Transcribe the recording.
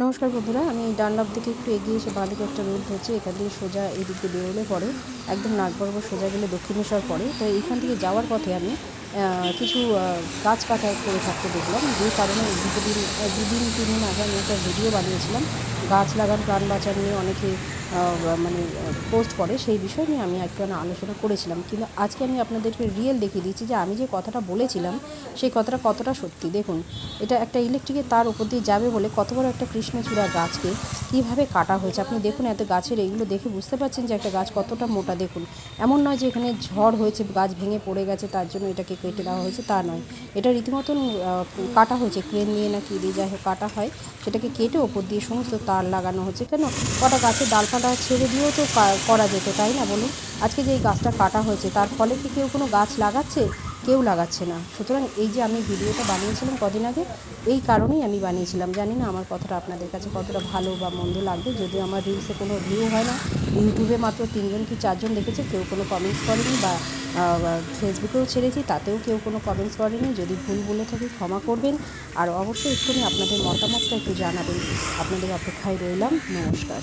নমস্কার বন্ধুরা, আমি ডানলাভ দিকে একটু এগিয়ে এসে বাঁদিকে একটা রোড ধরছি। এখান থেকে সোজা এদিক দিয়ে বেরোলে পরে একদম নাক বরাবর সোজা গেলে দক্ষিণেশ্বর পড়ে। তো এইখান থেকে যাওয়ার পথে আমি কিছু গাছ কাটা করে থাকতে দেখলাম, যে কারণে দুদিন 3 দিন আগে আমি একটা ভিডিও বানিয়েছিলাম। গাছ লাগান প্রাণ বাঁচান নিয়ে অনেকে মানে পোস্ট করে, সেই বিষয় নিয়ে আমি একটু আলোচনা করেছিলাম। কিন্তু আজকে আমি আপনাদেরকে রিয়েল দেখিয়ে দিচ্ছি যে আমি যে কথাটা বলেছিলাম সেই কথাটা কতটা সত্যি। দেখুন, এটা একটা ইলেকট্রিকের তার উপর দিয়ে যাবে বলে কত বড় একটা কৃষ্ণচূড়া গাছকে কীভাবে কাটা হয়েছে। আপনি দেখুন, এত গাছের এইগুলো দেখে বুঝতে পারছেন যে একটা গাছ কতটা মোটা। দেখুন, এমন নয় যে এখানে ঝড় হয়েছে, গাছ ভেঙে পড়ে গেছে তার জন্য এটাকে কেটে দেওয়া হয়েছে, তা নয়। এটা রীতিমতন কাটা হয়েছে, ক্রেন দিয়ে না কি দিয়ে যাই হোক কাটা হয়, সেটাকে কেটে ওপর দিয়ে সমস্ত তার লাগানো হচ্ছে। কেন, কটা গাছের ডালপালা ছেড়ে দিয়েও তো করা যেত, তাই না বলুন? আজকে যে এই গাছটা কাটা হয়েছে তার ফলে কি কেউ কোনো গাছ লাগাচ্ছে? কেউ লাগাচ্ছে না। সুতরাং এই যে আমি ভিডিওটা বানিয়েছিলাম কদিন আগে, এই কারণেই আমি বানিয়েছিলাম। জানি না আমার কথাটা আপনাদের কাছে কতটা ভালো বা মন্দ লাগবে। যদিও আমার রিলসে কোনো ভিউ হয় না, ইউটিউবে মাত্র 3জন কি 4জন দেখেছে, কেউ কোনো কমেন্টস করেনি, বা ফেসবুকেও ছেড়েছি তাতেও কেউ কোনো কমেন্টস করেনি। যদি ভুল বলে থাকি ক্ষমা করবেন, আর অবশ্যই একটুখানি আপনাদের মতামতটা একটু জানাবেন। আপনাদের অপেক্ষায় রইলাম। নমস্কার।